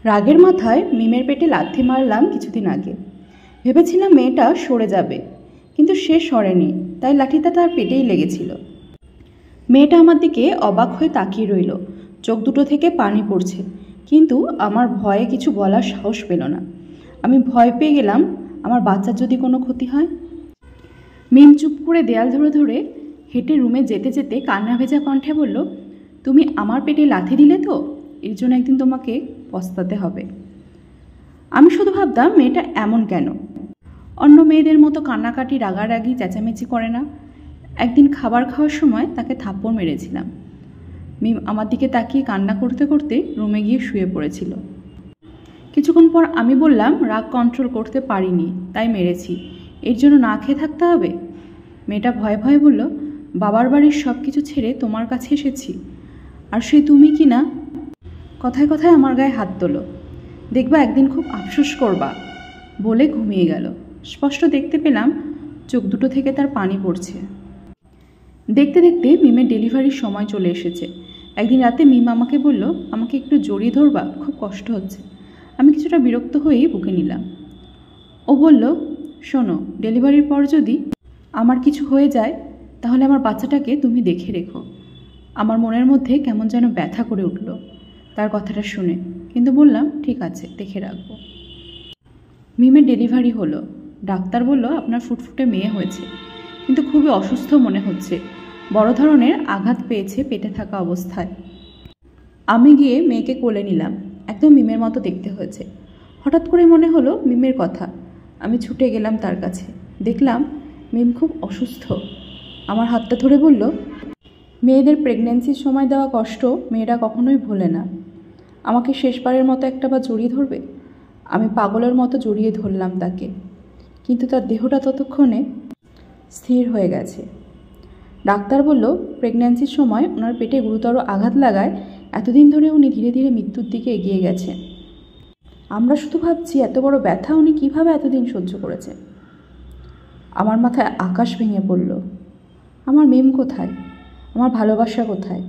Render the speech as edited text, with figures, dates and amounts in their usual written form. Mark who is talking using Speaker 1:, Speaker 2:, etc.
Speaker 1: রাগের মাথায় মিমের পেটে লাথি মারলাম কিছুদিন আগে। ভেবেছিলাম মেয়েটা সরে যাবে, কিন্তু সে সরেনি, তাই লাঠিটা তার পেটেই লেগেছিল। মেয়েটা আমার দিকে অবাক হয়ে তাকিয়ে রইল, চোখ দুটো থেকে পানি পড়ছে, কিন্তু আমার ভয়ে কিছু বলার সাহস পেল না। আমি ভয় পেয়ে গেলাম আমার বাচ্চার যদি কোনো ক্ষতি হয়। মিম চুপ করে দেয়াল ধরে ধরে হেঁটে রুমে যেতে যেতে কান্না ভেজা কণ্ঠে বলল, তুমি আমার পেটে লাথি দিলে তো, এর জন্য একদিন তোমাকে পস্তাতে হবে। আমি শুধু ভাবতাম মেয়েটা এমন কেন, অন্য মেয়েদের মতো কান্নাকাটি রাগারাগি চেঁচামেচি করে না। একদিন খাবার খাওয়ার সময় তাকে থাপ্পড় মেরেছিলাম। মিম আমার দিকে তাকিয়ে কান্না করতে করতে রুমে গিয়ে শুয়ে পড়েছিল। কিছুক্ষণ পর আমি বললাম, রাগ কন্ট্রোল করতে পারিনি তাই মেরেছি, এর জন্য না খেয়ে থাকতে হবে? মেয়েটা ভয়ে ভয়ে বলল, বাবার বাড়ির সব কিছু ছেড়ে তোমার কাছে এসেছি, আর সেই তুমি কি না? কথায় কথায় আমার গায়ে হাত তোলো, দেখবা একদিন খুব আফসোস করবা, বলে ঘুমিয়ে গেল। স্পষ্ট দেখতে পেলাম চোখ দুটো থেকে তার পানি পড়ছে। দেখতে দেখতে মিমের ডেলিভারির সময় চলে এসেছে। একদিন রাতে মিম আমাকে বলল, আমাকে একটু জড়িয়ে ধরবা, খুব কষ্ট হচ্ছে। আমি কিছুটা বিরক্ত হয়েই বুকে নিলাম। ও বলল, শোনো, ডেলিভারির পর যদি আমার কিছু হয়ে যায় তাহলে আমার বাচ্চাটাকে তুমি দেখে রেখো। আমার মনের মধ্যে কেমন যেন ব্যথা করে উঠল তার কথাটা শুনে, কিন্তু বললাম, ঠিক আছে, দেখে রাখবো। মিমের ডেলিভারি হলো। ডাক্তার বলল, আপনার ফুটফুটে মেয়ে হয়েছে, কিন্তু খুবই অসুস্থ মনে হচ্ছে, বড় ধরনের আঘাত পেয়েছে পেটে থাকা অবস্থায়। আমি গিয়ে মেয়েকে কোলে নিলাম, একদম মিমের মতো দেখতে হয়েছে। হঠাৎ করে মনে হলো মিমের কথা। আমি ছুটে গেলাম তার কাছে, দেখলাম মিম খুব অসুস্থ। আমার হাতটা ধরে বলল, মেয়েদের প্রেগন্যান্সির সময় দেওয়া কষ্ট মেয়েরা কখনোই ভোলে না, আমাকে শেষবারের মতো একটা বার জড়িয়ে ধরবে? আমি পাগলের মতো জড়িয়ে ধরলাম তাকে, কিন্তু তার দেহটা ততক্ষণে স্থির হয়ে গেছে। ডাক্তার বলল, প্রেগন্যান্সির সময় ওনার পেটে গুরুতর আঘাত লাগায় এতদিন ধরে উনি ধীরে ধীরে মৃত্যুর দিকে এগিয়ে গেছেন। আমরা শুধু ভাবছি এত বড় ব্যথা উনি কিভাবে এতদিন সহ্য করেছেন। আমার মাথায় আকাশ ভেঙে পড়ল। আমার মিম কোথায়? আমার ভালোবাসা কোথায়?